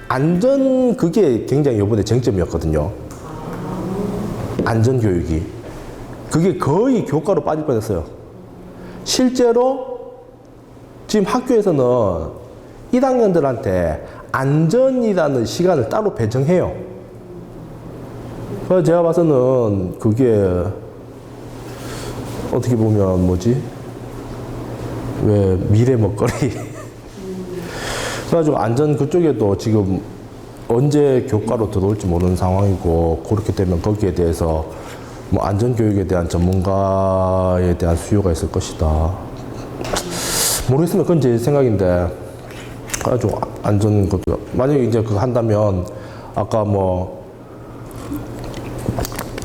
안전 그게 굉장히 이번에 쟁점이었거든요. 안전 교육이. 그게 거의 교과로 빠질 뻔했어요. 실제로 지금 학교에서는 1학년들한테 안전이라는 시간을 따로 배정해요. 그래서 제가 봐서는 그게 어떻게 보면 뭐지? 왜 미래 먹거리? 그래가지고 안전 그쪽에도 지금 언제 교과로 들어올지 모르는 상황이고, 그렇게 되면 거기에 대해서 뭐 안전교육에 대한 전문가에 대한 수요가 있을 것이다. 모르겠으면 그건 제 생각인데, 아주 안전 것도 만약에 이제 그거 한다면 아까 뭐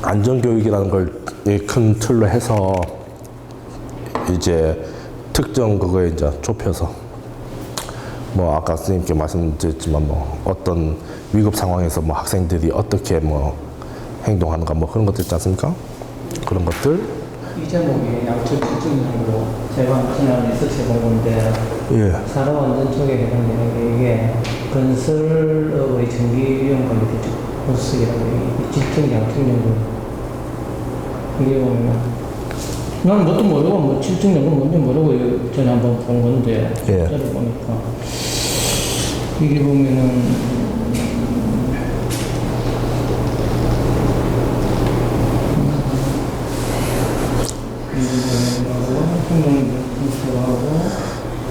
안전교육이라는 걸 큰 틀로 해서 이제 특정 그거에 이제 좁혀서 뭐 아까 선생님께 말씀드렸지만 뭐 어떤 위급 상황에서 뭐 학생들이 어떻게 뭐 행동하는가 뭐 그런 것들 있지 않습니까? 그런 것들. 이 제목이 양적 특징으로 제가 지난 리서치 해본 건데, 예. 산업안전 쪽에 해당되는 게 이게 건설업의 전기위험 관리 분석이라고 이 질적 양적 연구. 이게 보면 나는 뭣도 모르고 뭐 질적 연구 뭔지 모르고 전에 한번 본 건데, 예. 자료 보니까 이게 보면은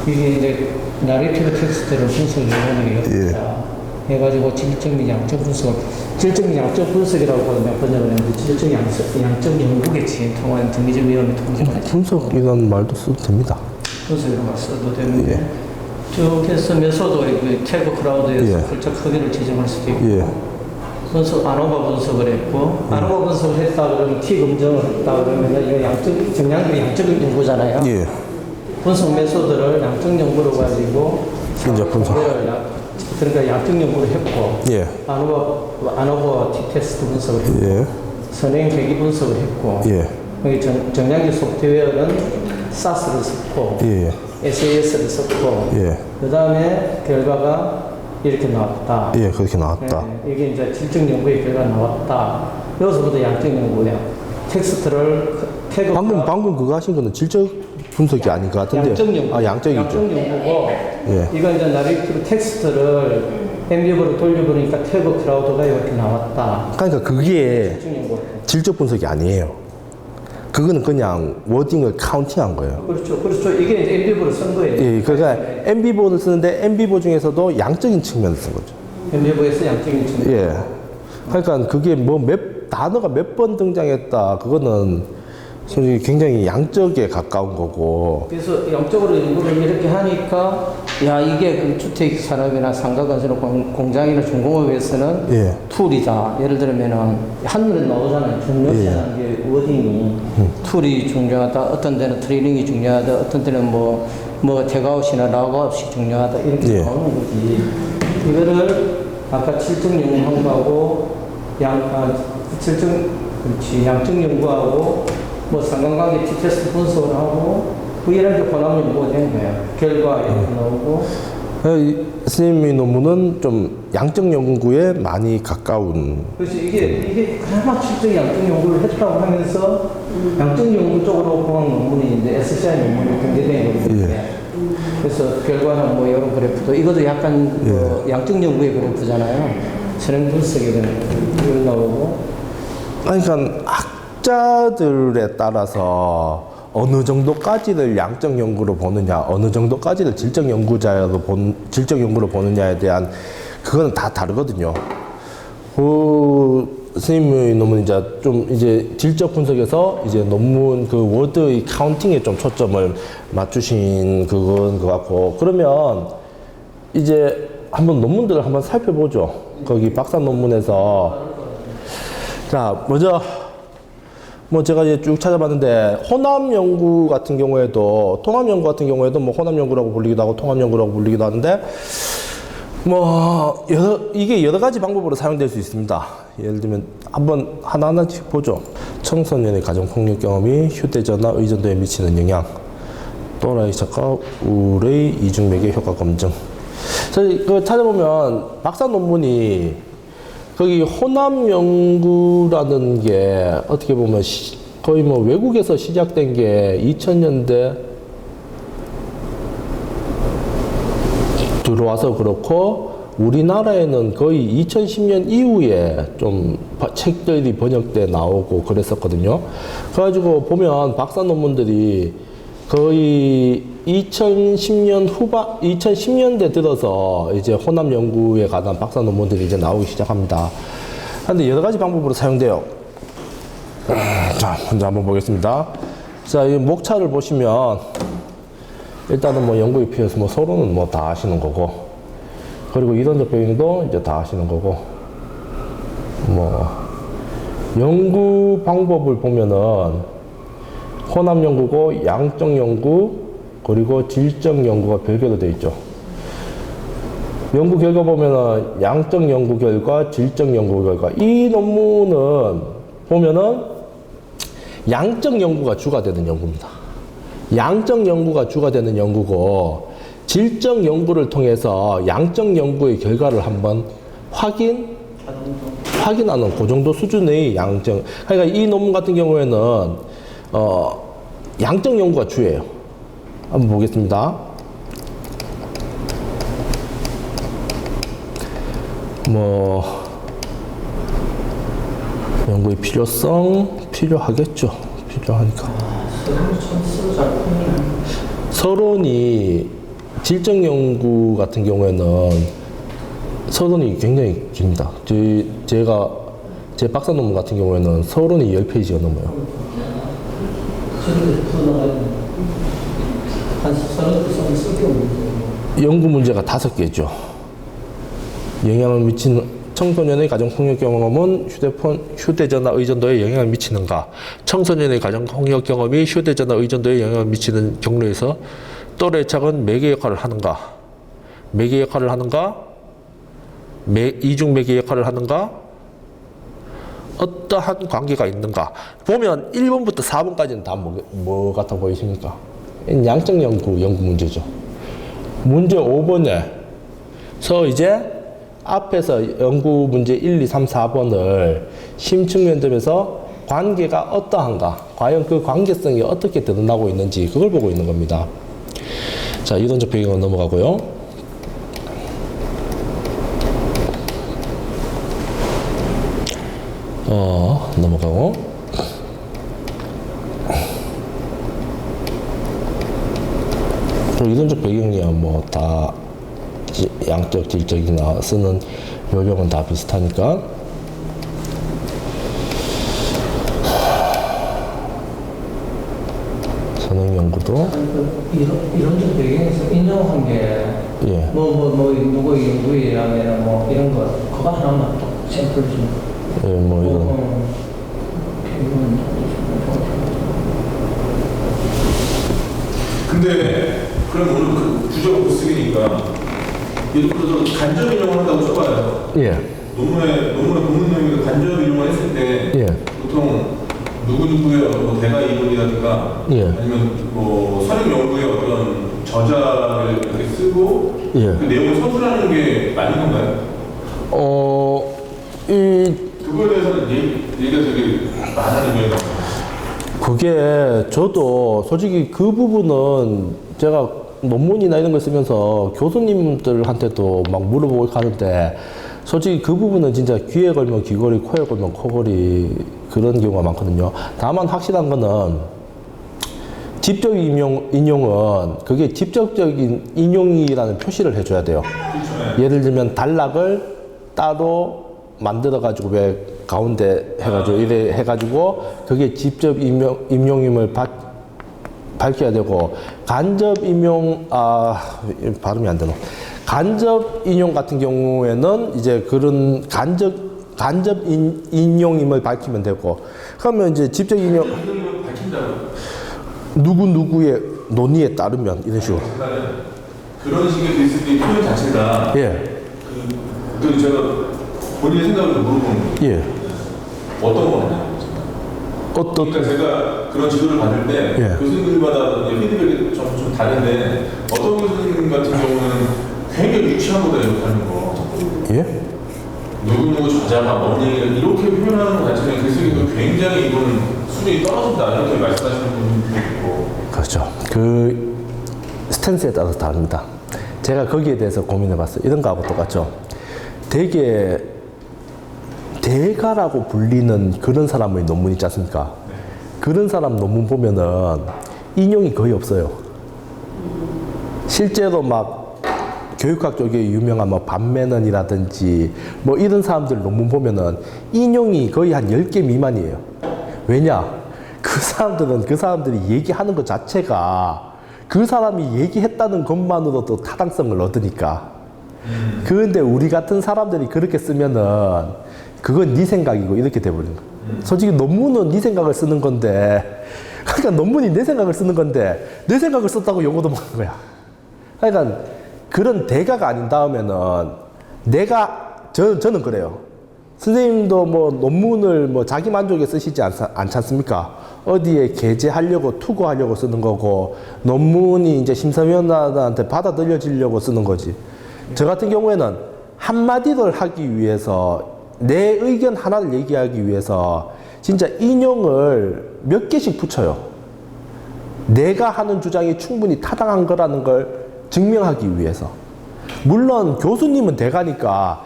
이게 이제 나레이티브 텍스트를 분석 요원이 해가지고 질적 및 양적 분석, 질적 및 양적 분석이라고 그냥 번역을 했는데 질적 양적 연구계층 통한 정기적 위험의 통제가 분석이라는 말도 써도 됩니다. 분석이라고 써도 되는데 쭉 해서 메소드 태그 크라우드에서 살짝 크기를 지정할 수도 있고, 분석 아노바 분석을 했고, 아노바 분석을 했다 그러면 T 검정을 했다 그러면 이거 양적 정량들이 양적 연구잖아요. 예. 분석 메소드를 양적 연구로 가지고 이제 분석. 그러니까 양적 연구를 했고, 예. 아노바 T 테스트 분석을 했고, 예. 선행 계기 분석을 했고, 예. 여기 정량기 소프트웨어는 SAS를 썼고, 예. SAS를 썼고, 예. 그 다음에 결과가 이렇게 나왔다. 예, 그렇게 나왔다. 네, 이게 이제 질적 연구의 결과가 나왔다. 여기서부터 양적 연구야. 텍스트를 태그. 방금 그거 하신 거는 질적 분석이 아닌 것 같은데. 양적 연구. 아, 양적이죠. 양적 연구고, 예. 이건 이제 나레이티브 텍스트를 엠비브로 돌려보니까 태그 크라우드가 이렇게 나왔다. 그러니까 그게 질적 연구. 질적 분석이 아니에요. 그거는 그냥 워딩을 카운팅한 거예요. 그렇죠. 그렇죠. 이게 이제 엠비브로 쓴 거예요. 예, 그러니까 MB보를 쓰는데 MB보 중에서도 양적인 측면을 쓴 거죠. 엠비브에서 양적인 측면. 예. 그러니까 그게 뭐 단어가 몇 번 등장했다. 그거는 솔직히 굉장히 양적에 가까운 거고. 그래서 양적으로 연구를 이렇게 하니까, 야, 이게 그 주택 산업이나 상가건설 공장이나 중공업에서는 예. 툴이다. 예를 들면은 한눈에 나오잖아요. 중요시하는 게 워딩이 툴이 중요하다. 어떤 데는 트레이닝이 중요하다. 어떤 데는 뭐 테크아웃이나 락아웃이 중요하다. 이렇게 나오는 거지. 이거를 아까 질적 연구한 거하고 양적 연구하고 뭐 상관관계 T-테스트 분석을 하고 그이랑 이제 혼합 연구가 된 거야. 결과 이렇게 나오고. 선생님의 논문은 좀 양적 연구에 많이 가까운. 그래서 이게 그나마 실적 양적 연구를 했다고 하면서 양적 연구 쪽으로 보는 논문이 이제 SCI 논문이 공개된 거거든요. 그래서 결과는 뭐 여러 그래프도 이것도 약간 뭐 양적 연구의 그래프잖아요. 선행 분석이 나오고. 그러니까 학자들에 따라서 어느 정도까지를 양적 연구로 보느냐, 어느 정도까지를 질적 연구로 보느냐에 대한 그거는 다 다르거든요. 선생님의 논문 이제 질적 분석에서 이제 논문 그 워드의 카운팅에 좀 초점을 맞추신 그건 것 같고, 그러면 이제 한번 논문들을 한번 살펴보죠. 거기 박사 논문에서. 자, 먼저 뭐 제가 이제 쭉 찾아봤는데 혼합 연구 같은 경우에도 통합 연구 같은 경우에도 뭐 혼합 연구라고 불리기도 하고 통합 연구라고 불리기도 하는데 뭐 이게 여러 가지 방법으로 사용될 수 있습니다. 예를 들면 한번 하나하나씩 보죠. 청소년의 가정 폭력 경험이 휴대전화 의존도에 미치는 영향, 또라이 작가 우울의 이중매개 효과 검증. 저희 그 찾아보면 박사 논문이 거기 호남 연구라는 게 어떻게 보면 거의 뭐 외국에서 시작된 게 2000년대 들어와서 그렇고 우리나라에는 거의 2010년 이후에 좀 책들이 번역돼 나오고 그랬었거든요. 그래가지고 보면 박사 논문들이 거의 2010년대 들어서 이제 호남 연구에 관한 박사 논문들이 이제 나오기 시작합니다. 그런데 여러 가지 방법으로 사용돼요. 자, 먼저 한번 보겠습니다. 자, 이 목차를 보시면 일단은 뭐 연구에 피해서 뭐 서론은 뭐 다 하시는 거고, 그리고 이론적 배경도 이제 다 하시는 거고, 뭐 연구 방법을 보면은 호남 연구고 양적 연구 그리고 질적 연구가 별개로 되어 있죠. 연구 결과 보면은 양적 연구 결과, 질적 연구 결과. 이 논문은 보면은 양적 연구가 주가 되는 연구입니다. 양적 연구가 주가 되는 연구고, 질적 연구를 통해서 양적 연구의 결과를 한번 확인하는 그 정도 수준의 양적. 그러니까 이 논문 같은 경우에는 양적 연구가 주예요. 한번 보겠습니다. 뭐 연구의 필요성 필요하겠죠. 필요하니까. 서론이 질적 연구 같은 경우에는 서론이 굉장히 깁니다. 제가 제 박사 논문 같은 경우에는 서론이 10페이지가 넘어요. 연구 문제가 5개죠. 영향을 미치는 청소년의 가정폭력 경험은 휴대전화 의존도에 영향을 미치는가? 청소년의 가정폭력 경험이 휴대전화 의존도에 영향을 미치는 경로에서 또래 착은 매개 역할을 하는가? 매개 역할을 하는가? 이중 매개 역할을 하는가? 어떠한 관계가 있는가? 보면 1번부터 4번까지는 다 뭐 같아 보이십니까? 양적 연구 문제죠. 문제 5번에서 이제 앞에서 연구 문제 1, 2, 3, 4번을 심층 면접에서 관계가 어떠한가? 과연 그 관계성이 어떻게 드러나고 있는지 그걸 보고 있는 겁니다. 자, 이론적 배경은 넘어가고요. 넘어가고. 이론적 배경이야 뭐 다 양적, 질적이나 쓰는 요령은 다 비슷하니까. 선행 연구도 이론적 배경에서 인정한 게 예. 누구의 연구에 의하면 뭐 이런 거 그거 하나만 또 샘플 좀. 예, 뭐 이런. 근데 그럼 오늘 그 부적 못 쓰기니까 예를 들어서 간접 인용을 한다고 쳐봐요. 예. 논문의 본문 내용에서 간접 인용을 했을 때 예. 보통 누구누구의 뭐 대가 이론이라든가 예. 아니면 뭐 선임 연구의 어떤 저자를 이렇게 쓰고 예. 그 내용을 서술하는 게 맞는 건가요? 그거에 대해서는 얘기가 되게 많은 거예요. 그게 저도 솔직히 그 부분은 제가 논문이나 이런 걸 쓰면서 교수님들한테도 막 물어보고 하는데 솔직히 그 부분은 진짜 귀에 걸면 귀걸이, 코에 걸면 코걸이 그런 경우가 많거든요. 다만 확실한 거는 직접 인용은 그게 직접적인 인용이라는 표시를 해줘야 돼요. 예를 들면 단락을 따로 만들어가지고 왜 가운데 해가지고 이래 해가지고 그게 직접 인용임을 밝혀야 되고 간접 인용 발음이 안 되노. 간접 인용 같은 경우에는 이제 그런 간접 인용임을 밝히면 되고 그러면 이제 직접 인용 누구의 논의에 따르면 이런 식으로 그런 식의 비슷한 표현 자체가 예. 그 제가 본인의 생각을 물어보는 거예요. 예. 어떤 거 같나요? 그러니까 제가 그런 지도를 받을 때 예. 교수님들마다 피드백이 좀 다른데 어떤 교수님 같은 경우는 굉장히 유치한 거다 이렇게 하는 거. 예? 누구누구 저자가 뭔 얘기를 이렇게 표현하는 것 자체는 글쓰기가 굉장히 이건 수준이 떨어진다 이렇게 말씀하시는 분들도 있고. 그렇죠. 그 스탠스에 따라서 다릅니다. 제가 거기에 대해서 고민해봤어요. 이런 거하고 똑같죠. 되게 대가라고 불리는 그런 사람의 논문 있지 않습니까? 그런 사람 논문 보면은 인용이 거의 없어요. 실제로 막 교육학 쪽에 유명한 뭐 반매넌이라든지 뭐 이런 사람들 논문 보면은 인용이 거의 한 10개 미만이에요. 왜냐? 그 사람들은 그 사람들이 얘기하는 것 자체가 그 사람이 얘기했다는 것만으로도 타당성을 얻으니까. 그런데 우리 같은 사람들이 그렇게 쓰면은 그건 네 생각이고 이렇게 돼버리는 거야. 솔직히 논문은 네 생각을 쓰는 건데, 그러니까 논문이 내 생각을 쓰는 건데 내 생각을 썼다고 용어도 먹는 거야. 그러니까 그런 대가가 아닌 다음에는 저는 그래요. 선생님도 뭐 논문을 뭐 자기 만족에 쓰시지 않지 않습니까? 어디에 게재하려고 투고하려고 쓰는 거고 논문이 이제 심사위원한테 받아들여지려고 쓰는 거지. 저 같은 경우에는 한마디를 하기 위해서 내 의견 하나를 얘기하기 위해서 진짜 인용을 몇 개씩 붙여요. 내가 하는 주장이 충분히 타당한 거라는 걸 증명하기 위해서. 물론 교수님은 대가니까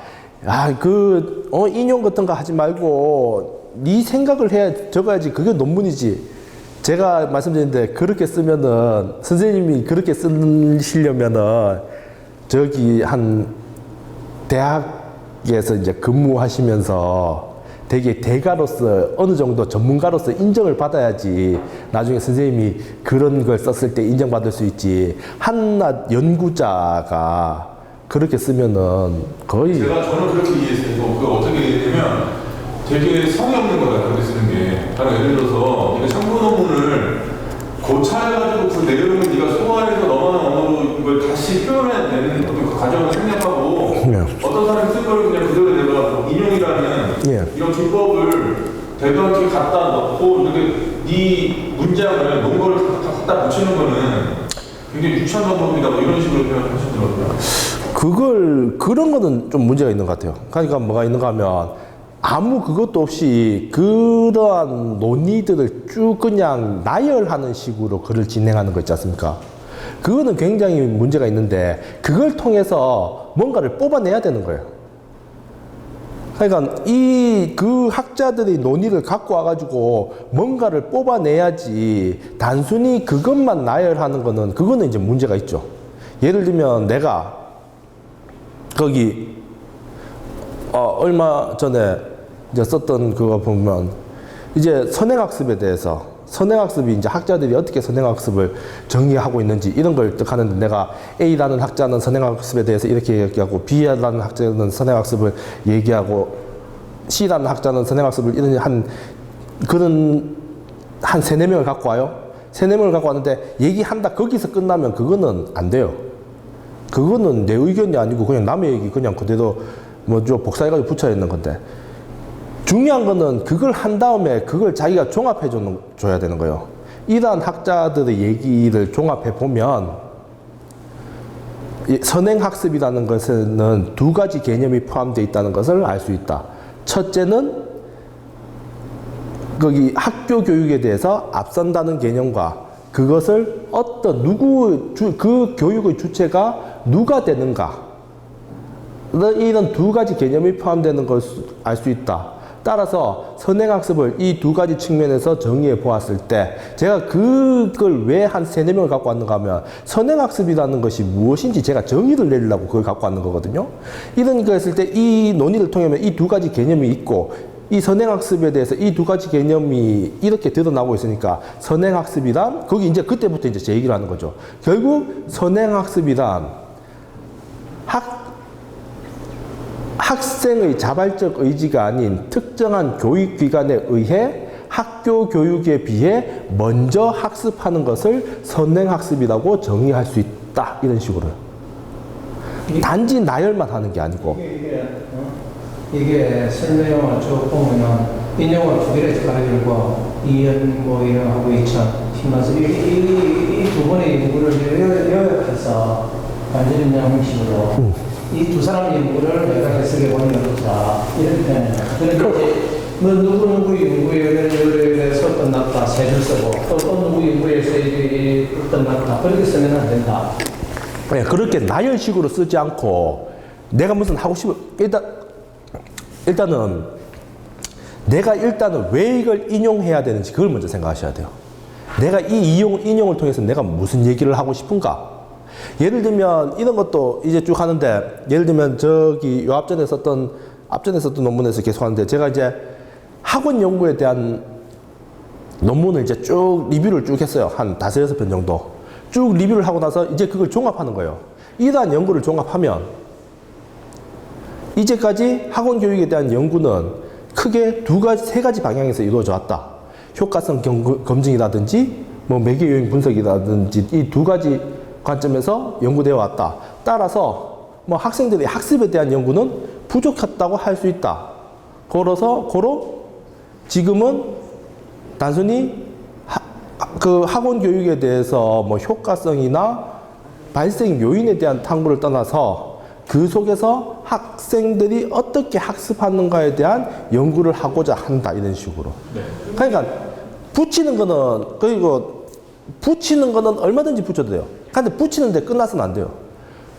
인용 같은 거 하지 말고 네 생각을 해야 적어야지 그게 논문이지. 제가 말씀드렸는데 그렇게 쓰면은 선생님이 그렇게 쓰시려면은 저기 한 대학에서 이제 근무하시면서 되게 대가로서 어느 정도 전문가로서 인정을 받아야지 나중에 선생님이 그런 걸 썼을 때 인정받을 수 있지. 한낱 연구자가 그렇게 쓰면은 거의 저는 그렇게 이해했어요. 그거 어떻게 이해했냐면 되게 성의 없는 거다 그렇게 쓰는 게. 바로 예를 들어서 네가 참고 논문을 고찰해가지고 그 내용을 네가 소화해서 너만한 언어로 이걸 다시 표현해내는 그 과정을 생략하고 어떤 사람이 쓸 거를 그냥 그대로 내가 인용이라는 이런 기법을 대도한테 갖다 넣고 이렇게 네 문장을 논거를 갖다 붙이는 거는 굉장히 유치한 방법이다 뭐 이런 식으로 표현하시더라고요. 그런 거는 좀 문제가 있는 것 같아요. 그러니까 뭐가 있는가 하면 아무 그것도 없이 그러한 논의들을 쭉 그냥 나열하는 식으로 글을 진행하는 거 있지 않습니까? 그거는 굉장히 문제가 있는데 그걸 통해서 뭔가를 뽑아내야 되는 거예요. 그러니까 그 학자들이 논의를 갖고 와가지고 뭔가를 뽑아내야지 단순히 그것만 나열하는 거는 그거는 이제 문제가 있죠. 예를 들면 내가 거기 얼마 전에 이제 썼던 그거 보면 이제 선행학습에 대해서 선행학습이 이제 학자들이 어떻게 선행학습을 정의하고 있는지 이런 걸 하는데 내가 A라는 학자는 선행학습에 대해서 이렇게 얘기하고 B라는 학자는 선행학습을 얘기하고 C라는 학자는 선행학습을 이런 그런 한 3-4명을 갖고 와요. 3-4명을 갖고 왔는데 얘기한다 거기서 끝나면 그거는 안 돼요. 그거는 내 의견이 아니고 그냥 남의 얘기 그냥 그대로 좀 복사해가지고 붙여 있는 건데 중요한 거는 그걸 한 다음에 그걸 자기가 종합해 줘야 되는 거예요. 이러한 학자들의 얘기를 종합해 보면 선행학습이라는 것에는 2가지 개념이 포함되어 있다는 것을 알 수 있다. 첫째는 거기 학교 교육에 대해서 앞선다는 개념과 그것을 그 교육의 주체가 누가 되는가 이런 2가지 개념이 포함되는 걸 알 수 있다. 따라서 선행학습을 이 2가지 측면에서 정의해 보았을 때 제가 그걸 왜 한 3-4명을 갖고 왔는가 하면 선행학습이라는 것이 무엇인지 제가 정의를 내리려고 그걸 갖고 왔는 거거든요. 이런 거 했을 때 이 논의를 통하면 이 2가지 개념이 있고 이 선행학습에 대해서 이 2가지 개념이 이렇게 드러나고 있으니까 선행학습이란 거기 이제 그때부터 이제 제 얘기를 하는 거죠. 결국 선행학습이란 학생의 자발적 의지가 아닌 특정한 교육기관에 의해 학교 교육에 비해 먼저 학습하는 것을 선행학습이라고 정의할 수 있다. 이런 식으로. 단지 나열만 하는 게 아니고. 이게 설명을 쭉 보면 인용을 2개를 가르치고 이연 이런 하고 2천 팀만서 이 2번의 연구를 요약해서 반지름 형식으로 이 두 사람의 연구를 내가 해석해 보는 거자 이렇게 되는 거야. 그러니까 이제 뭐 누구 연구에서 끝났다 세 줄 쓰고 또 누구 연구에서 이게 끝났다 그렇게 쓰면 안 된다. 네, 그렇게 나열식으로 쓰지 않고 내가 무슨 하고 싶은 일단은 내가 일단은 왜 이걸 인용해야 되는지 그걸 먼저 생각하셔야 돼요. 내가 이 인용을 통해서 내가 무슨 얘기를 하고 싶은가? 예를 들면 이런 것도 이제 쭉 하는데 예를 들면 저기 요 앞전에 썼던 논문에서 계속 하는데 제가 이제 학원 연구에 대한 논문을 이제 쭉 리뷰를 쭉 했어요. 한 5-6편 정도. 쭉 리뷰를 하고 나서 이제 그걸 종합하는 거예요. 이러한 연구를 종합하면 이제까지 학원 교육에 대한 연구는 크게 세 가지 방향에서 이루어져 왔다. 효과성 검증이라든지 뭐 매개 요인 분석이라든지 이 2가지 관점에서 연구되어 왔다. 따라서 뭐 학생들의 학습에 대한 연구는 부족했다고 할 수 있다. 고로 지금은 단순히 그 학원 교육에 대해서 뭐 효과성이나 발생 요인에 대한 탐구를 떠나서 그 속에서 학생들이 어떻게 학습하는가에 대한 연구를 하고자 한다 이런 식으로. 그러니까 붙이는 거는 얼마든지 붙여도 돼요. 근데 붙이는데 끝나서는 안 돼요.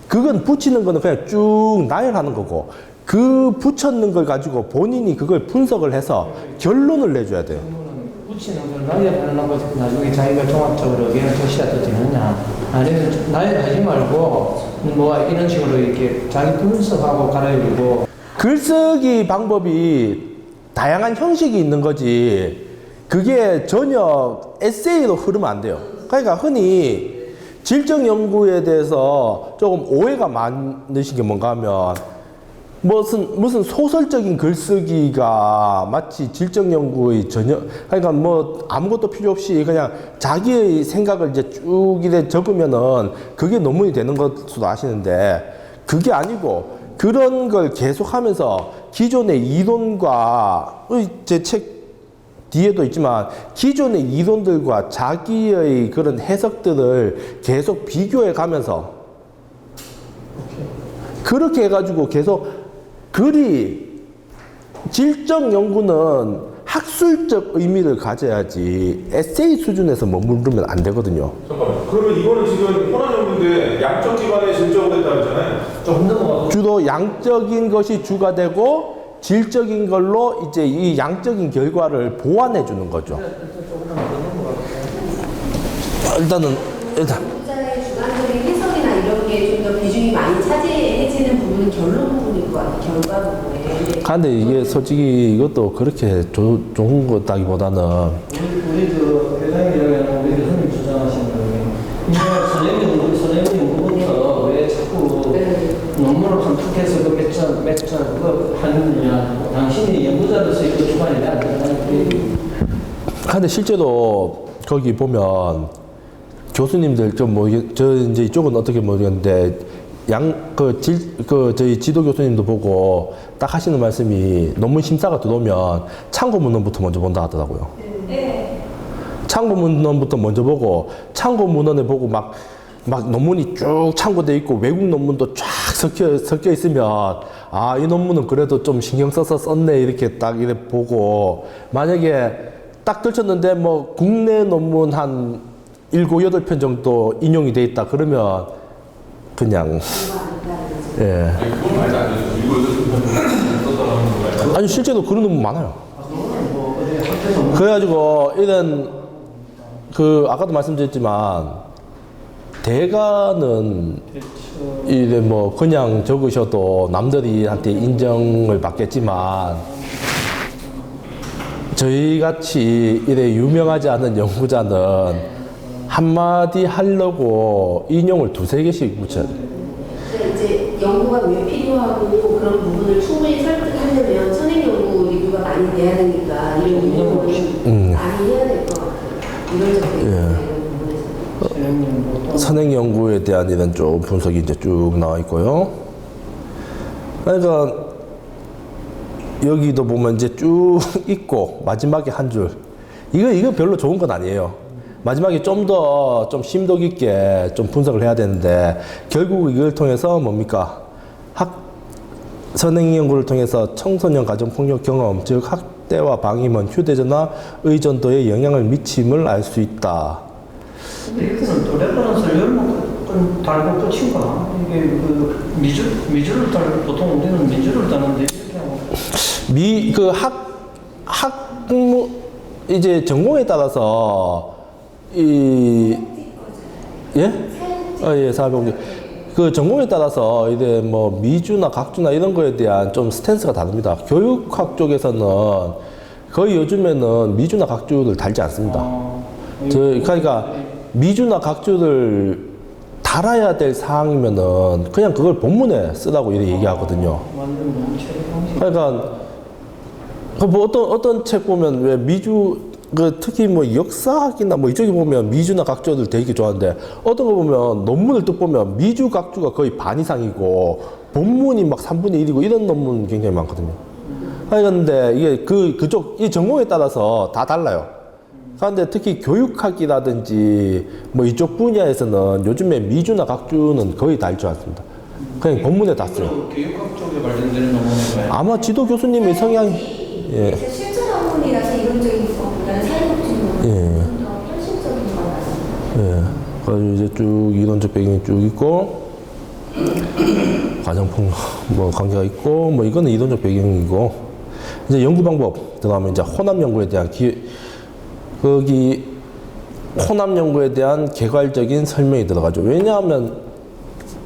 그건 붙이는 거는 그냥 쭉 나열하는 거고 그 붙였는 걸 가지고 본인이 그걸 분석을 해서 결론을 내줘야 돼요. 붙이는 걸 나열하는 거 나중에 자기가 종합적으로 의견을 제시해도 되느냐 아니면 나열하지 말고 뭐 이런 식으로 이렇게 자기 분석하고 갈아입고 글쓰기 방법이 다양한 형식이 있는 거지 그게 전혀 에세이로 흐르면 안 돼요. 그러니까 흔히 질적 연구에 대해서 조금 오해가 많으신 게 뭔가 하면 무슨 소설적인 글쓰기가 마치 질적 연구의 그러니까 뭐 아무것도 필요 없이 그냥 자기의 생각을 이제 쭉 이래 적으면은 그게 논문이 되는 것으로 아시는데 그게 아니고 그런 걸 계속 하면서 기존의 이론과 제 책 뒤에도 있지만 기존의 이론들과 자기의 그런 해석들을 계속 비교해 가면서 그렇게 해가지고 계속 질적 연구는 학술적 의미를 가져야지 에세이 수준에서 머무르면 안 되거든요. 잠깐만요. 그러면 이거는 지금 혼합 연구인데 양적 기반의 질적으로 했다고 했잖아요. 좀 넘어가고 주로 양적인 것이 주가 되고 질적인 걸로 이제 이 양적인 결과를 보완해 주는 거죠. 일단 연구자의 주관적인 해석이나 이런 게 좀 더 비중이 많이 차지해지는 부분은 결론 부분일 것 같아요. 결과 부분에. 근데 이게 솔직히 이것도 그렇게 좋은 거다기보다는 우리 그 회장님이랑 우리 교수님 주장하시는 거예요. 선생님 연구부터 왜 자꾸 논문을 한툭해서 그 몇천 그거 하느냐. 당신이 연구자로서 이거 주관이 안 된다는 근데 실제로 거기 보면 교수님들 저 이제 이쪽은 어떻게 모르겠는데 저희 지도 교수님도 보고 딱 하시는 말씀이 논문 심사가 들어오면 참고 문헌부터 먼저 본다 하더라고요. 네. 참고 문헌부터 먼저 보고 참고 문헌에 보고 막 논문이 쭉 참고돼 있고 외국 논문도 쫙 섞여 있으면 이 논문은 그래도 좀 신경 써서 썼네 이렇게 딱 이렇게 보고 만약에 딱 들쳤는데 뭐 국내 논문 한 7-8편 정도 인용이 돼 있다 그러면 그냥 예. 그건 말도 안 되죠. 이거 썼다는 거 아니 실제로 그런 논문 많아요. 그래가지고 이런 아까도 말씀드렸지만 대가는 이래 뭐 그냥 적으셔도 남들이한테 인정을 받겠지만 저희 같이 이래 유명하지 않은 연구자는 한마디 하려고 인용을 2-3개씩 붙여야 돼요. 이제 연구가 왜 필요하고 그런 부분을 충분히 설득하려면 선행 연구 리뷰가 많이 돼야 되니까 이런 인용을 많이 해야 될 것 같아요. 이런 부분에서. 선행 연구에 대한 이런 좀 분석이 이제 쭉 나와 있고요. 그러니까 여기도 보면 이제 쭉 있고 마지막에 한 줄. 이거 별로 좋은 건 아니에요. 마지막에 좀 더 좀 심도 깊게 좀 분석을 해야 되는데 결국 이걸 통해서 뭡니까? 선행 연구를 통해서 청소년 가정폭력 경험, 즉 학대와 방임은 휴대전화 의존도에 영향을 미침을 알 수 있다. 근데 여기는 또 레퍼런스를 열면 달고 끝인가? 이게 그 미주를 달 보통 우리는 민주를 다는데 이렇게 하고 학무 이제 전공에 따라서 예? 예, 사회복지. 그 전공에 따라서 이제 뭐 미주나 각주나 이런 거에 대한 좀 스탠스가 다릅니다. 교육학 쪽에서는 거의 요즘에는 미주나 각주를 달지 않습니다. 그러니까 미주나 각주를 달아야 될 사항이면은 그냥 그걸 본문에 쓰라고 이렇게 얘기하거든요. 그러니까 뭐 어떤 책 보면 왜 미주 특히 뭐 역사학이나 뭐 이쪽에 보면 미주나 각주를 되게 좋아하는데 어떤 거 보면 논문을 또 보면 미주 각주가 거의 반 이상이고 본문이 막 3분의 1이고 이런 논문 굉장히 많거든요. 그런데 이게 그쪽 이 전공에 따라서 다 달라요. 그런데 특히 교육학이라든지 뭐 이쪽 분야에서는 요즘에 미주나 각주는 거의 다 읽지 않습니다. 그냥 본문에 다 써요. 교육학 쪽에 관련되는 논문인가요? 아마 지도 교수님의 성향이 예. 실전 학문이라서 이론적인 것보다는 사회복지는 예. 더 현실적인 것 같습니다. 예. 그래서 이제 쭉 이론적 배경이 쭉 있고, 가정폭력 뭐 관계가 있고, 뭐 이거는 이론적 배경이고, 이제 연구 방법 들어가면 이제 혼합 연구에 대한 거기 혼합 연구에 대한 개괄적인 설명이 들어가죠. 왜냐하면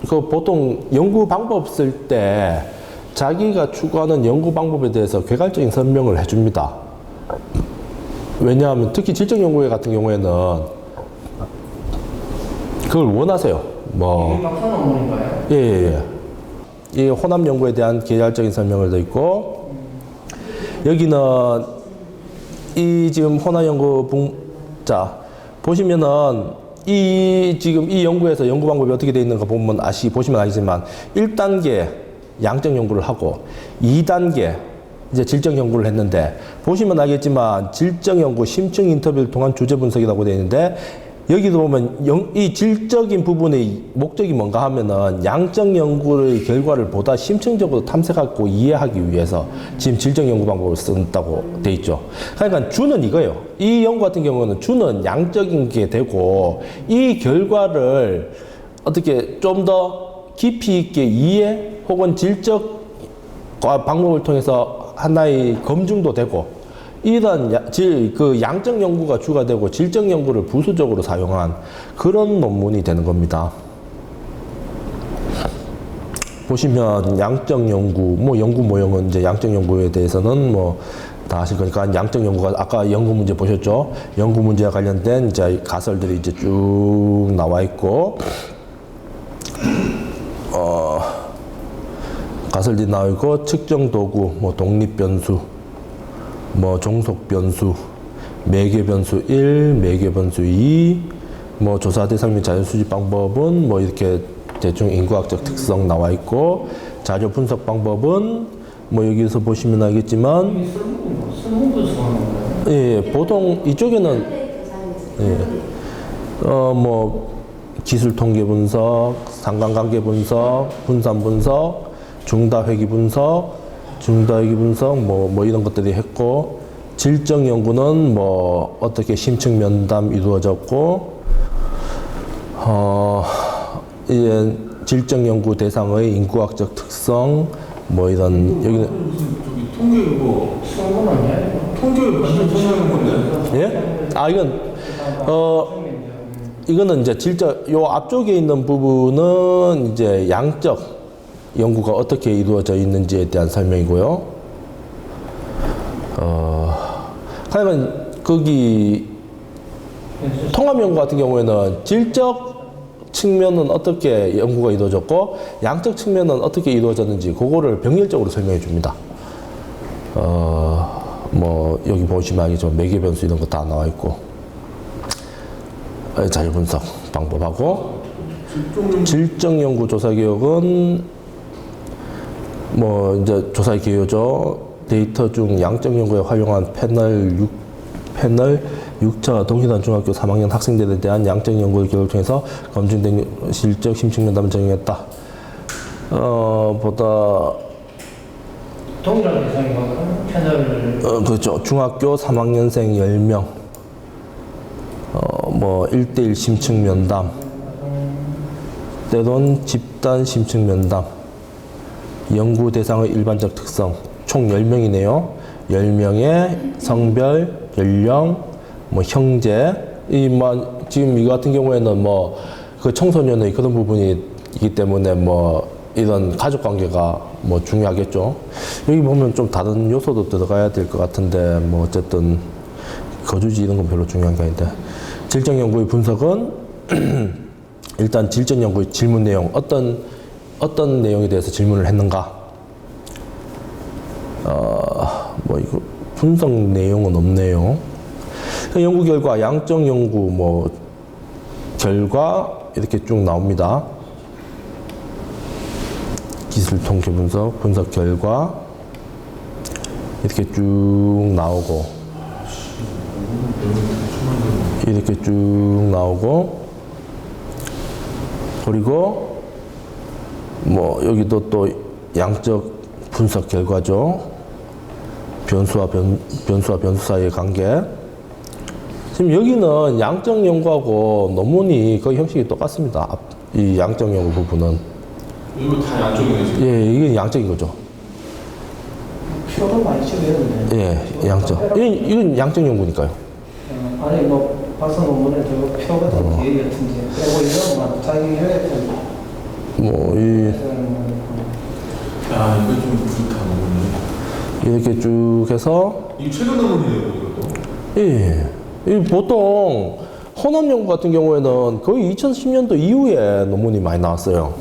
그 보통 연구 방법 쓸 때 자기가 추구하는 연구 방법에 대해서 개괄적인 설명을 해줍니다. 왜냐하면 특히 질적 연구회 같은 경우에는 그걸 원하세요. 뭐 이게 박사 논문인가요? 예. 이 혼합 연구에 대한 개괄적인 설명을 더 있고 여기는 이 지금 혼합 연구 자 보시면은 지금 이 연구에서 연구 방법이 어떻게 되어 있는가 보면 보시면 아시지만 1단계 양적 연구를 하고 2단계 이제 질적 연구를 했는데 보시면 알겠지만 질적 연구, 심층 인터뷰를 통한 주제 분석이라고 되어 있는데 여기도 보면 이 질적인 부분의 목적이 뭔가 하면은 양적 연구의 결과를 보다 심층적으로 탐색하고 이해하기 위해서 지금 질적 연구 방법을 쓴다고 돼 있죠. 그러니까 주는 이거예요. 이 연구 같은 경우는 주는 양적인 게 되고 이 결과를 어떻게 좀 더 깊이 있게 이해 혹은 질적 방법을 통해서 하나의 검증도 되고 이런 양적 연구가 주가 되고 질적 연구를 부수적으로 사용한 그런 논문이 되는 겁니다. 보시면 양적 연구, 뭐 연구 모형은 이제 양적 연구에 대해서는 뭐 다 아실 거니까 양적 연구가 아까 연구 문제 보셨죠? 연구 문제와 관련된 이제 가설들이 이제 쭉 나와 있고 가설들이 나와 있고 측정 도구, 뭐 독립 변수, 뭐 종속 변수, 매개 변수 1, 매개 변수 2, 뭐 조사 대상 및 자료 수집 방법은 뭐 이렇게 대충 인구학적 특성 나와 있고 자료 분석 방법은 뭐 여기서 보시면 알겠지만 예, 보통 이쪽에는 뭐 기술 통계 분석, 상관관계 분석, 분산 분석, 중다회귀 분석, 중다회귀 분석 뭐 이런 것들이 했고 질적 연구는 뭐 어떻게 심층 면담 이루어졌고 이제 질적 연구 대상의 인구학적 특성 뭐 이런 여기는 저기 통계 그거 수학은 아니야? 통계 완전 통계하는 건데. 예? 이거는 이제 요 앞쪽에 있는 부분은 이제 양적 연구가 어떻게 이루어져 있는지에 대한 설명이고요. 그러면 거기 통합 연구 같은 경우에는 질적 측면은 어떻게 연구가 이루어졌고 양적 측면은 어떻게 이루어졌는지 그거를 병렬적으로 설명해 줍니다. 뭐 여기 보시면 알겠지만 매개 변수 이런 거 다 나와 있고 자료 분석 방법하고 질적 연구 조사 개혁은 뭐 이제 조사 개요죠. 데이터 중 양적 연구에 활용한 패널 6차 동시단 중학교 3학년 학생들에 대한 양적 연구 결과를 통해서 검증된 실적 심층 면담을 적용했다. 보다 동일한 대상이고 패널 그렇죠. 중학교 3학년생 10명. 뭐 1대1 심층 면담. 때론 집단 심층 면담. 연구 대상의 일반적 특성. 총 10명이네요. 10명의 성별, 연령, 뭐 형제, 지금 이거 같은 경우에는 뭐 그 청소년의 그런 부분이 있기 때문에 뭐 이런 가족 관계가 뭐 중요하겠죠. 여기 보면 좀 다른 요소도 들어가야 될 것 같은데 뭐 어쨌든 거주지 이런 건 별로 중요한 게 아닌데 질적 연구의 분석은 일단 질적 연구의 질문 내용 어떤 내용에 대해서 질문을 했는가. 뭐 이거 분석 내용은 없네요. 연구 결과, 양적 연구 뭐 결과 이렇게 쭉 나옵니다. 기술 통계 분석, 분석 결과 이렇게 쭉 나오고 이렇게 쭉 나오고 그리고 뭐 여기도 또 양적 분석 결과죠. 변수와 변수 사이의 관계. 지금 여기는 양적 연구하고 논문이 거의 형식이 똑같습니다. 이 양적 연구 부분은. 이거 다 양쪽이네 지금. 예, 이게 양적인 거죠. 표도 많이 찍어야겠네. 예, 양적. 이건 양적 연구니까요. 아니 뭐 박사 논문에 저 표가 다 뒤에 같은지 빼고 이런 거 자기 해야 뭐, 야 이거 좀 좋다 논문이. 이렇게 쭉 해서, 이거 최근 논문이네요 이것도. 예. 이 보통 혼합 연구 같은 경우에는 거의 2010년도 이후에 논문이 많이 나왔어요.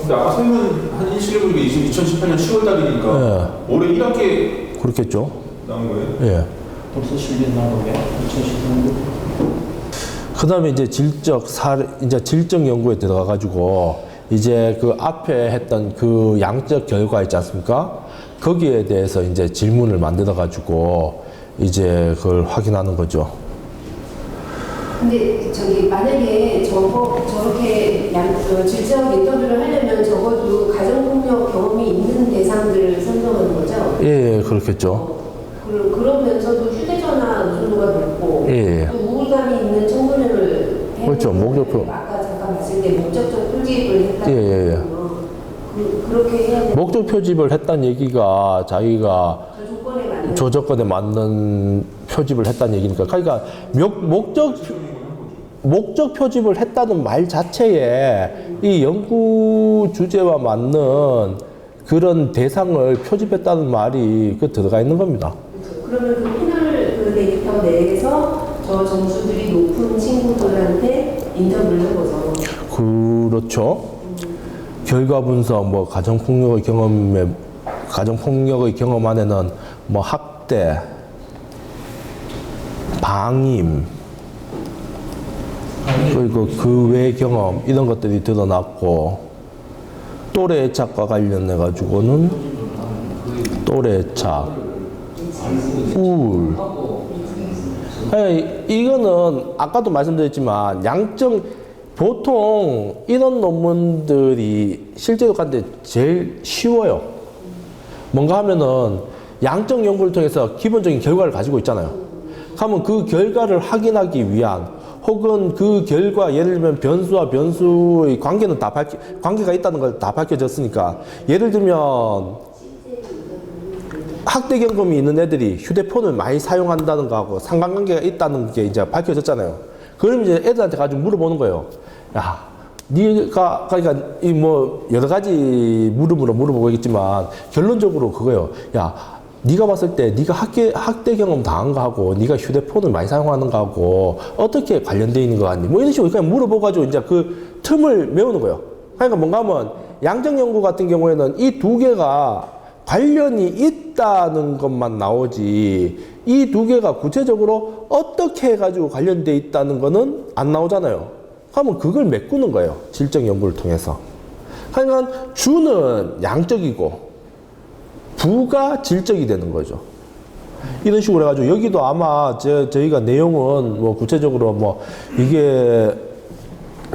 근데 아까 설명한 인실력이 2018년 10월 달이니까 올해 1학기에 그렇겠죠. 나온 거예요? 예. 벌써 실린 나오게 2010년도. 그 다음에 이제 질적 연구에 들어가가지고, 이제 그 앞에 했던 그 양적 결과 있지 않습니까? 거기에 대해서 이제 질문을 만들어가지고, 이제 그걸 확인하는 거죠. 근데 저기 만약에 저렇게 질적 인터뷰를 하려면 적어도 가정폭력 경험이 있는 대상들을 선정하는 거죠? 예, 그렇겠죠. 그러면서도 휴대전화 의존도가 높고 예. 또 우울감이 있는 청소년을 그렇죠. 목적표. 아까 잠깐 봤을 때 목적적 표집을 했다는 예. 그렇게 해야 돼. 목적 표집을 했다는 얘기가 자기가 저 조건에 맞는 표집을 했다는 얘기니까. 그러니까 목적 표집을 했다는 말 자체에 이 연구 주제와 맞는 그런 대상을 표집했다는 말이 들어가 있는 겁니다. 그러면 그 패널 그 데이터 내에서 저 점수들이 높은 친구들한테 인터뷰를 한 거죠. 그렇죠. 결과 분석, 뭐 가정폭력의 경험 안에는 뭐 학대, 방임, 그리고 그 외 경험 이런 것들이 드러났고, 또래 애착과 관련해 가지고는 또래 애착, 우울. 이거는 아까도 말씀드렸지만 보통 이런 논문들이 실제로 간데 제일 쉬워요. 뭔가 하면은 양적 연구를 통해서 기본적인 결과를 가지고 있잖아요. 그러면 그 결과를 확인하기 위한, 혹은 그 결과, 예를 들면 변수와 변수의 관계는 관계가 있다는 걸 다 밝혀졌으니까, 예를 들면 학대 경험이 있는 애들이 휴대폰을 많이 사용한다는 거하고 상관관계가 있다는 게 이제 밝혀졌잖아요. 그럼 이제 애들한테 가지고 물어보는 거예요. 야, 그러니까 이 뭐 여러 가지 물어보고 있겠지만 결론적으로 그거예요. 야, 네가 봤을 때 네가 학대 경험 당한 거하고 네가 휴대폰을 많이 사용하는 거하고 어떻게 관련돼 있는 거 같니? 뭐 이런 식으로 그냥 물어보가지고 이제 그 틈을 메우는 거예요. 그러니까 뭔가 하면 양적 연구 같은 경우에는 이 두 개가 관련이 있다는 것만 나오지, 이 두 개가 구체적으로 어떻게 해가지고 관련돼 있다는 거는 안 나오잖아요. 그러면 그걸 메꾸는 거예요. 질적 연구를 통해서. 그러니까 주는 양적이고 부가 질적이 되는 거죠. 이런 식으로 해가지고 여기도 아마 저희가 내용은 뭐 구체적으로 뭐 이게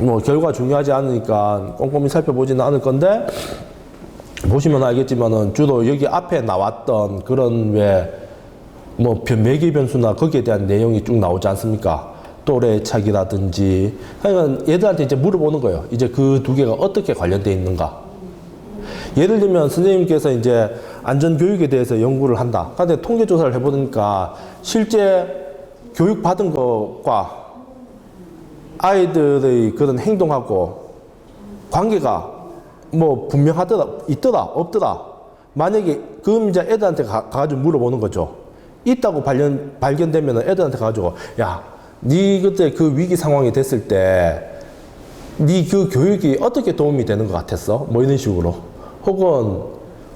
뭐 결과 중요하지 않으니까 꼼꼼히 살펴보지는 않을 건데 보시면 알겠지만은 주로 여기 앞에 나왔던 그런 뭐 매개 변수나 거기에 대한 내용이 쭉 나오지 않습니까? 또래 차기라든지 그러니까 얘들한테 이제 물어보는 거예요. 이제 그 두 개가 어떻게 관련되어 있는가? 예를 들면 선생님께서 이제 안전교육에 대해서 연구를 한다. 근데 통계조사를 해보니까 실제 교육받은 것과 아이들의 그런 행동하고 관계가 뭐 분명하더라, 있더라, 없더라. 만약에 그럼 이제 애들한테 가가지고 물어보는 거죠. 있다고 발견되면 애들한테 가가지고 야, 네 그때 그 위기 상황이 됐을 때 네 그 교육이 어떻게 도움이 되는 것 같았어? 뭐 이런 식으로. 혹은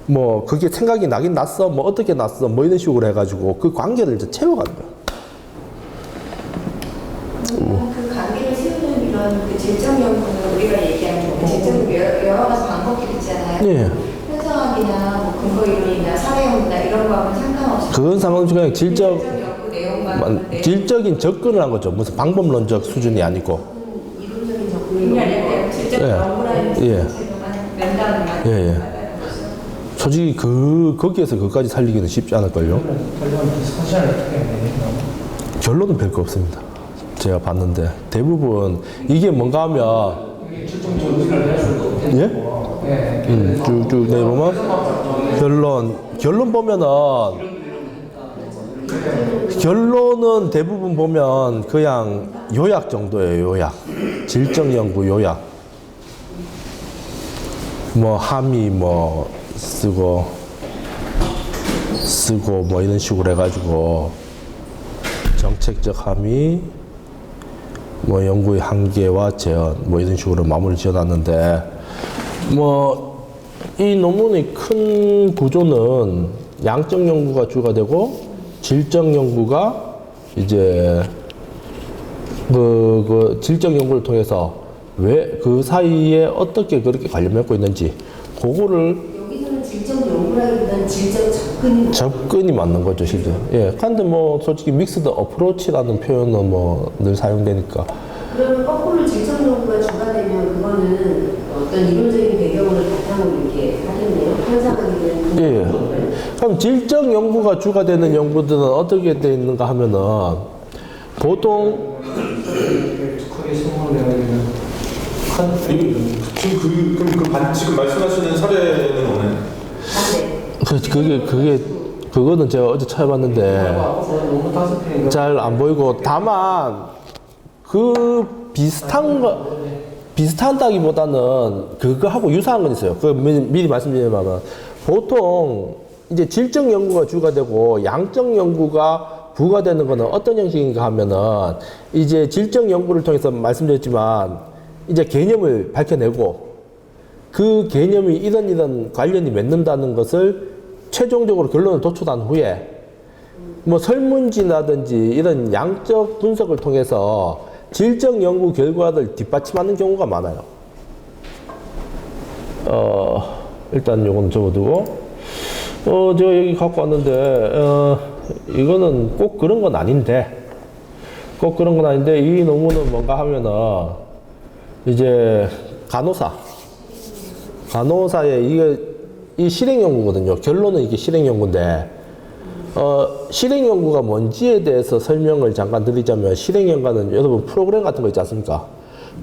뭐 그게 생각이 나긴 났어? 뭐 어떻게 났어? 뭐 이런 식으로 해가지고 그 관계를 이제 채워가는 거예요. 그 관계를 세우는 이런 그 질적 연구는 우리가 얘기하는 거, 질적 여러 가지 방법들이 있잖아요. 예. 현상학이나 뭐 근거 이론이나 사회 연구나 이런 거하고는 상관없이 그건 상관없이 그냥 연구 내용만 질적인 접근을 한 거죠. 무슨 방법론적 수준이 아니고. 이론적인 접근이 아니고 질적 연구라는 예. 면담만 예. 솔직히 거기에서 그것까지 살리기는 쉽지 않을걸요. 결론 비슷하지 않을까요? 결론은 별 거 없습니다. 제가 봤는데 대부분 이게 뭔가 하면 예? 쭉쭉 내보면 결론 보면은 결론은 대부분 보면 그냥 요약 정도예요. 요약. 질적 연구 요약. 뭐 함의 뭐 쓰고 뭐 이런 식으로 해가지고 정책적 함의 뭐 연구의 한계와 제언 뭐 이런 식으로 마무리 지어놨는데 뭐 이 논문의 큰 구조는 양적 연구가 주가 되고 질적 연구가 이제 그 질적 연구를 통해서 왜 그 사이에 어떻게 그렇게 관련 맺고 있는지 그거를 여기서는 질적 연구라기보다는 질적 접근이 맞는 거죠, 실제. 예. 근데 뭐 솔직히 믹스드 어프로치라는 표현은 뭐 늘 사용되니까. 그러면 거꾸로 질적 연구가 주가 되면 그거는 어떤 이론적인 배경을 바탕으로 이렇게 하겠네요. 현상학이든 예. 그럼 질적 연구가 주가 되는 연구들은 어떻게 되어 있는가 하면은 보통 크게 성공되는 지금 말씀하시는 사례는 오늘 그거는 제가 어제 찾아봤는데 너무 다섯 편인가? 잘 안 보이고 다만 그 비슷하다기보다는 그거하고 유사한 건 있어요. 그 미리 말씀드리면 보통 이제 질적 연구가 주가 되고 양적 연구가 부가 되는 거는 어떤 형식인가 하면은 이제 질적 연구를 통해서 말씀드렸지만 이제 개념을 밝혀내고 그 개념이 이런 관련이 맺는다는 것을 최종적으로 결론을 도출한 후에 뭐 설문지라든지 이런 양적 분석을 통해서 질적 연구 결과를 뒷받침하는 경우가 많아요. 일단 요건 접어두고 제가 여기 갖고 왔는데 이거는 꼭 그런 건 아닌데 이 논문은 뭔가 하면은 이제 간호사의 이 실행 연구거든요. 결론은 이게 실행 연구인데 실행 연구가 뭔지에 대해서 설명을 잠깐 드리자면 실행 연구는 여러분 프로그램 같은 거 있지 않습니까?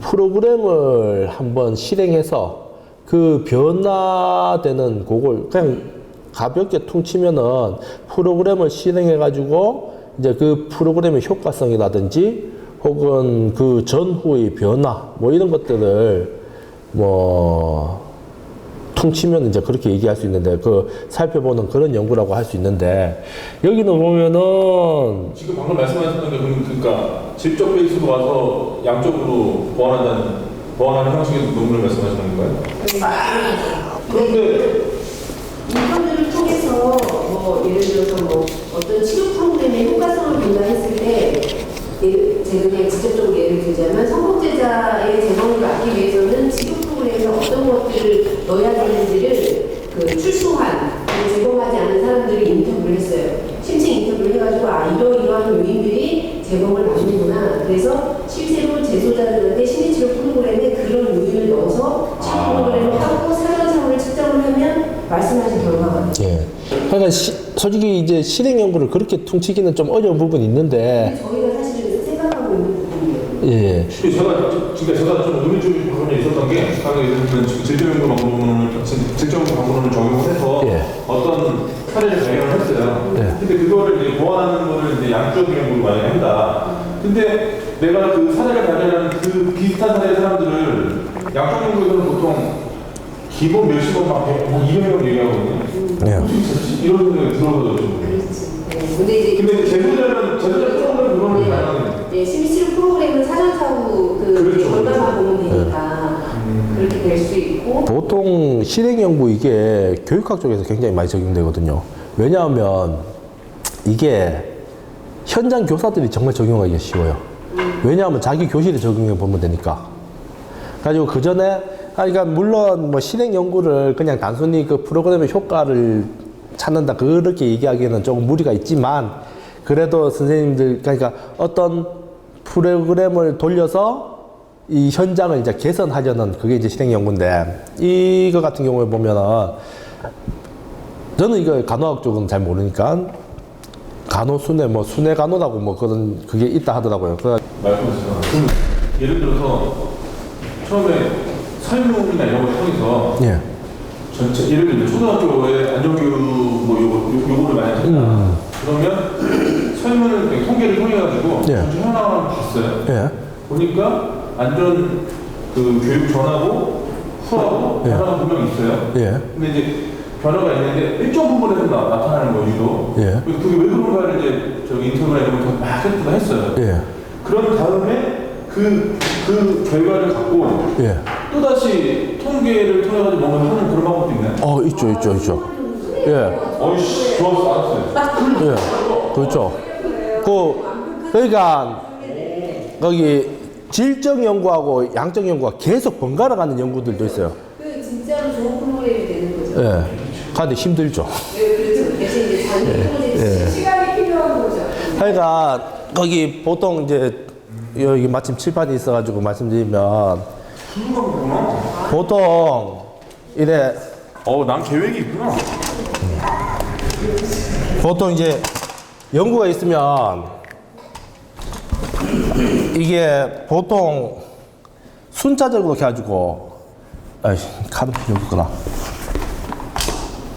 프로그램을 한번 실행해서 그 변화되는 그걸 그냥 가볍게 퉁치면은 프로그램을 실행해 가지고 이제 그 프로그램의 효과성이라든지 혹은 그 전후의 변화 뭐 이런 것들을 뭐 퉁치면 이제 그렇게 얘기할 수 있는데 그 살펴보는 그런 연구라고 할 수 있는데 여기는 보면은 지금 방금 말씀하셨던 게 그러니까 질적 베이스로 와서 양적으로 보완하는 형식의 논문을 말씀하시는 건가요? 그런데 이론들을 통해서 뭐 예를 들어서 뭐 어떤 치료 프로그램의 효과성을 분석했을 때 제가 그냥 직접적으로 예를 들자면 성공제자의 재능을 막기 위해서는 치료 프로그램에 어떤 것들을 넣어야 되는지를 그 출소한 제공하지 않은 사람들이 인터뷰를 했어요. 심층 인터뷰를 제공을 받는구나. 그래서 실제로 재소자들한테 심리치료 프로그램에 그런 요인을 넣어서 치료 프로그램을 하고 사전상으로 측정을 하면 말씀하신 결과가 돼요. 예. 그러니까 솔직히 이제 실행 연구를 그렇게 퉁치기는 좀 어려운 부분이 있는데, 저희가 사실은 생각하고 있는 부분이에요. 예. 제가 좀 의문점이 부분이 있었던 게, 방금 예를 들면 질병연구 방법론을 적용을 해서 예. 어떤 사례를 발견을 했어요. 예. 근데 그거를 이제 보완하는 거를 이제 양적 연구를 많이 한다. 근데 내가 그 사례를 발견한 그 비슷한 사례의 사람들을 양적 연구에서는 보통 기본 몇십원 막 200명 얘기하거든요. 예. 이런 생각이 들어서 좀. 그렇지. 네. 근데 제소자 프로그램 그거는 가능해요. 네, 심리치료 프로그램은 사전사후 그 그렇죠. 결과만 보면 되니까 그렇게 될 수 있고. 보통 실행 연구 이게 교육학 쪽에서 굉장히 많이 적용되거든요. 왜냐하면 이게 현장 교사들이 정말 적용하기가 쉬워요. 왜냐하면 자기 교실에 적용해 보면 되니까. 가지고 그 전에 그러니까 물론 뭐 실행 연구를 그냥 단순히 그 프로그램의 효과를 찾는다 그렇게 얘기하기에는 조금 무리가 있지만, 그래도 선생님들 그러니까 어떤 프로그램을 돌려서 이 현장을 이제 개선하려는 그게 이제 실행 연구인데, 이거 같은 경우에 보면은 저는 이거 간호학 쪽은 잘 모르니까 간호순회 뭐 순회 간호라고 뭐 그런 그게 있다 하더라고요. 말씀하셨잖아요. 그럼 예를 들어서 처음에 설문이나 이런 걸 통해서 예. 전체 예를 들면 초등학교에 안전교육 뭐 요거를 많이 했다. 그러면 설문을 그냥 통계를 통해 가지고 예. 전체 현황을 봤어요. 예. 보니까 안전 그 교육 전하고 후하고 예. 변화가 분명 있어요. 예. 근데 이제 변화가 있는데 일정 부분에서 나타나는 거지도. 예. 그게 왜 그런가를 이제 저기 인터뷰나 이런 걸 막 했어요. 예. 그런 다음에 그 결과를 갖고 예. 또다시 통계를 통해가지고 뭔가 하는 그런 방법도 있나요? 있죠. 예. 어이씨, 좋았어, 알았어요. 예. 그렇죠. 그러니까 거기 질적 연구하고 양적 연구가 계속 번갈아 가는 연구들도 있어요. 그 진짜로 좋은 프로그램이 되는 거죠. 예. 근데 힘들죠. 네, 그렇죠. 대신 이제 단위 프로젝트 시간이 필요한 거죠. 그러니까 거기 보통 이제 여기 마침 칠판이 있어가지고 말씀드리면 보통 이래 난 계획이 있구나. 보통 이제 연구가 있으면 이게 보통 순차적으로 해가지고 카드 필요 없구나.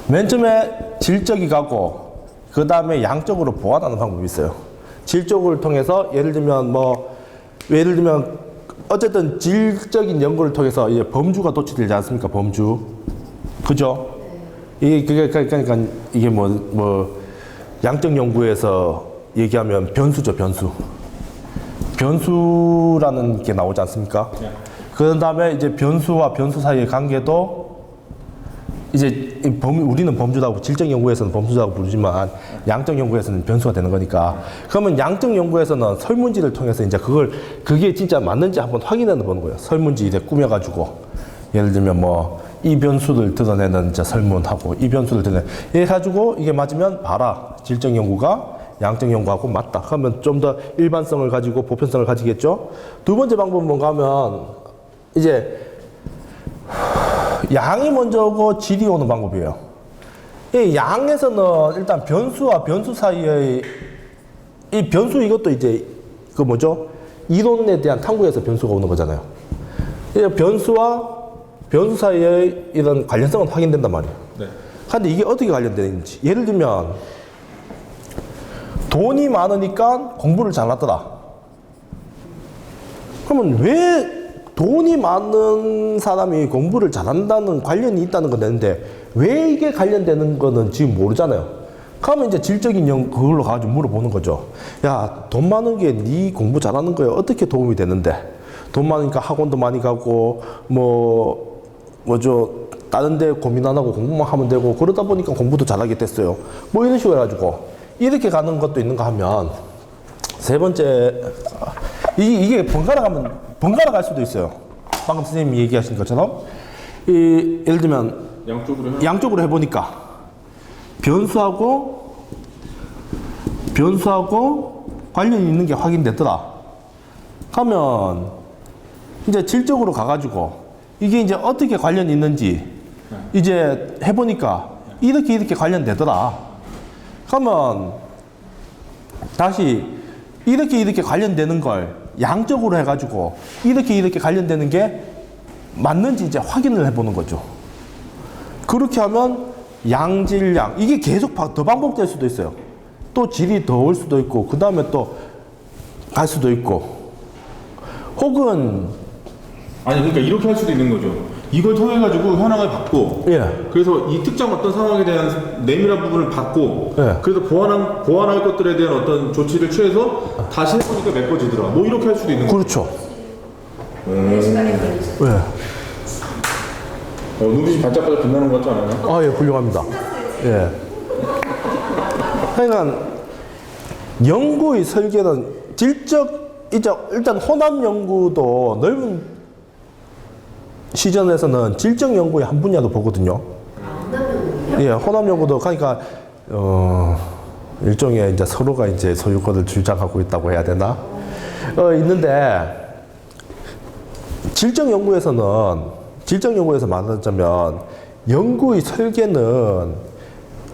맨 처음에 질적이 가고 그 다음에 양적으로 보완하는 방법이 있어요. 질적을 통해서 예를 들면 어쨌든 질적인 연구를 통해서 이제 범주가 도출되지 않습니까? 범주. 그죠? 그러니까 이게 뭐 양적 연구에서 얘기하면 변수죠, 변수. 변수라는 게 나오지 않습니까? 그 다음에 이제 변수와 변수 사이의 관계도 이제 우리는 범주라고, 질적 연구에서는 범주라고 부르지만 양적 연구에서는 변수가 되는 거니까. 그러면 양적 연구에서는 설문지를 통해서 이제 그게 진짜 맞는지 한번 확인해 보는 거예요. 설문지 이제 꾸며가지고. 예를 들면 이 변수를 드러내는 이제 설문하고 이 변수를 드러내. 해가지고 이게 맞으면 봐라. 질적 연구가 양적 연구하고 맞다. 그러면 좀 더 일반성을 가지고 보편성을 가지겠죠. 두 번째 방법은 뭔가 하면 이제 양이 먼저 오고 질이 오는 방법이에요. 이 양에서는 일단 변수와 변수 사이의 이 변수 이것도 이제 이론에 대한 탐구에서 변수가 오는 거잖아요. 이 변수와 변수 사이의 이런 관련성은 확인된단 말이에요. 네. 근데 이게 어떻게 관련되는지. 예를 들면 돈이 많으니까 공부를 잘하더라. 그러면 왜 돈이 많은 사람이 공부를 잘한다는 관련이 있다는 건 되는데 왜 이게 관련되는 거는 지금 모르잖아요. 그러면 이제 질적인 그걸로 가지고 물어보는 거죠. 야, 돈 많은 게 네 공부 잘하는 거에 어떻게 도움이 되는데? 돈 많으니까 학원도 많이 가고 다른 데 고민 안 하고 공부만 하면 되고 그러다 보니까 공부도 잘하게 됐어요. 이런 식으로 해가지고 이렇게 가는 것도 있는가 하면 세 번째 이게 번갈아 갈 수도 있어요. 방금 선생님이 얘기하신 것처럼 예를 들면 양쪽으로 해보니까 변수하고 관련이 있는 게 확인되더라. 하면 이제 질적으로 가가지고 이게 이제 어떻게 관련이 있는지 이제 해보니까 이렇게 관련되더라. 그러면 다시 이렇게 관련되는 걸 양적으로 해가지고 이렇게 관련되는 게 맞는지 이제 확인을 해보는 거죠. 그렇게 하면 양질량 이게 계속 더 반복될 수도 있어요. 또 질이 더 올 수도 있고 그 다음에 또 갈 수도 있고 혹은 아니 그러니까 이렇게 할 수도 있는 거죠. 이걸 통해 가지고 현황을 받고, 예. 그래서 이 특정 어떤 상황에 대한 내밀한 부분을 받고, 예. 그래서 보완할 것들에 대한 어떤 조치를 취해서 다시 해보니까 메꿔지더라. 뭐 이렇게 할 수도 있는 거죠. 그렇죠. 몇 시간에 걸리죠? 예. 눈빛이 반짝반짝 빛나는 것 같지 않아요? 아, 예, 훌륭합니다. 예. 그러니까 연구의 설계는 일단 호남 연구도 넓은 시전에서는 질적 연구의 한 분야도 보거든요. 예, 호남 연구도 그러니까 일종의 이제 서로가 이제 소유권을 주장하고 있다고 해야 되나? 있는데 질적 연구에서 말하자면 연구의 설계는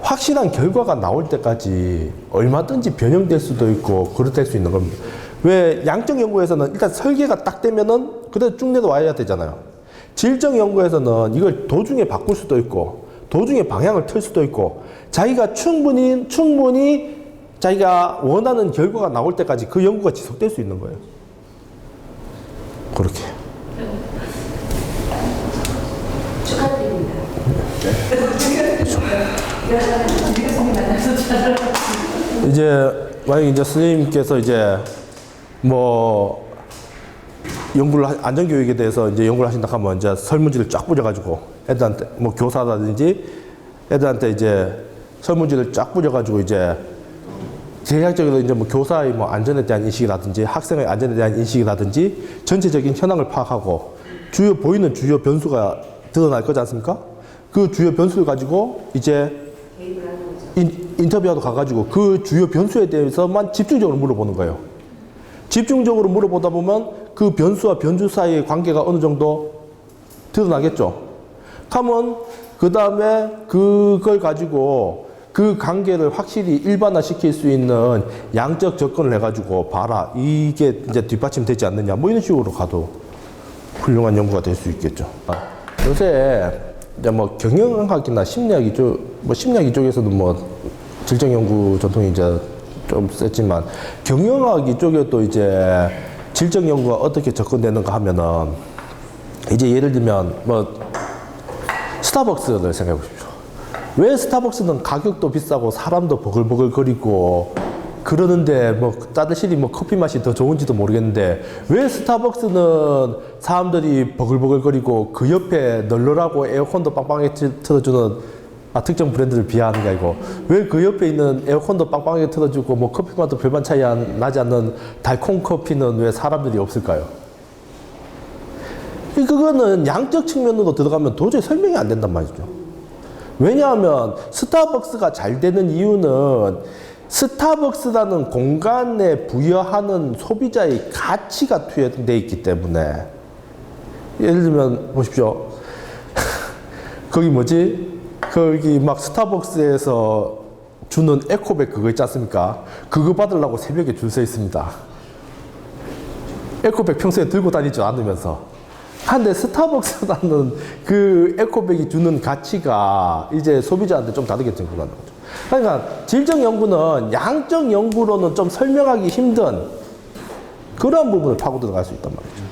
확실한 결과가 나올 때까지 얼마든지 변형될 수도 있고 그렇될 수 있는 겁니다. 왜 양적 연구에서는 일단 설계가 딱 되면은 그대로 쭉 내려와야 되잖아요. 질적 연구에서는 이걸 도중에 바꿀 수도 있고 도중에 방향을 틀 수도 있고 자기가 충분히 자기가 원하는 결과가 나올 때까지 그 연구가 지속될 수 있는 거예요. 그렇게. 축하드립니다. 이제 만약 이제 선생님께서 이제 뭐 연구를 안전교육에 대해서 이제 연구를 하신다 하면 이제 설문지를 쫙 뿌려가지고 애들한테 뭐 교사라든지 애들한테 이제 설문지를 쫙 뿌려가지고 이제 대략적으로 이제 뭐 교사의 뭐 안전에 대한 인식이라든지 학생의 안전에 대한 인식이라든지 전체적인 현황을 파악하고 보이는 주요 변수가 드러날 거지 않습니까? 그 주요 변수를 가지고 이제 인터뷰하러 가가지고 그 주요 변수에 대해서만 집중적으로 물어보는 거예요. 집중적으로 물어보다 보면 그 변수와 변수 사이의 관계가 어느 정도 드러나겠죠. 하면 그 다음에 그걸 가지고 그 관계를 확실히 일반화시킬 수 있는 양적 접근을 해가지고 봐라 이게 이제 뒷받침되지 않느냐 뭐 이런 식으로 가도 훌륭한 연구가 될 수 있겠죠. 요새 이제 뭐 경영학이나 심리학 이쪽에서도 뭐 질적 연구 전통이 이제 좀 셌지만 경영학 이쪽에도 이제 질적 연구가 어떻게 접근되는가 하면은 이제 예를 들면 뭐 스타벅스를 생각해 보십시오. 왜 스타벅스는 가격도 비싸고 사람도 버글버글거리고 그러는데 뭐 따뜻이 뭐 커피 맛이 더 좋은지도 모르겠는데 왜 스타벅스는 사람들이 버글버글거리고 그 옆에 널널하고 에어컨도 빵빵하게 틀어주는 특정 브랜드를 비하하는 게 아니고 왜 그 옆에 있는 에어컨도 빵빵하게 틀어주고 뭐 커피 맛도 별반 차이 나지 않는 달콤 커피는 왜 사람들이 없을까요? 그거는 양적 측면으로 들어가면 도저히 설명이 안 된단 말이죠. 왜냐하면 스타벅스가 잘 되는 이유는 스타벅스라는 공간에 부여하는 소비자의 가치가 투여되어 있기 때문에 예를 들면 보십시오. 거기 막 스타벅스에서 주는 에코백 그거 있지 않습니까? 그거 받으려고 새벽에 줄 서 있습니다. 에코백 평소에 들고 다니지 않으면서. 근데 스타벅스라는 그 에코백이 주는 가치가 이제 소비자한테 좀 다르게 접근하는 거죠. 그러니까 질적 연구는 양적 연구로는 좀 설명하기 힘든 그런 부분을 파고 들어갈 수 있단 말이죠.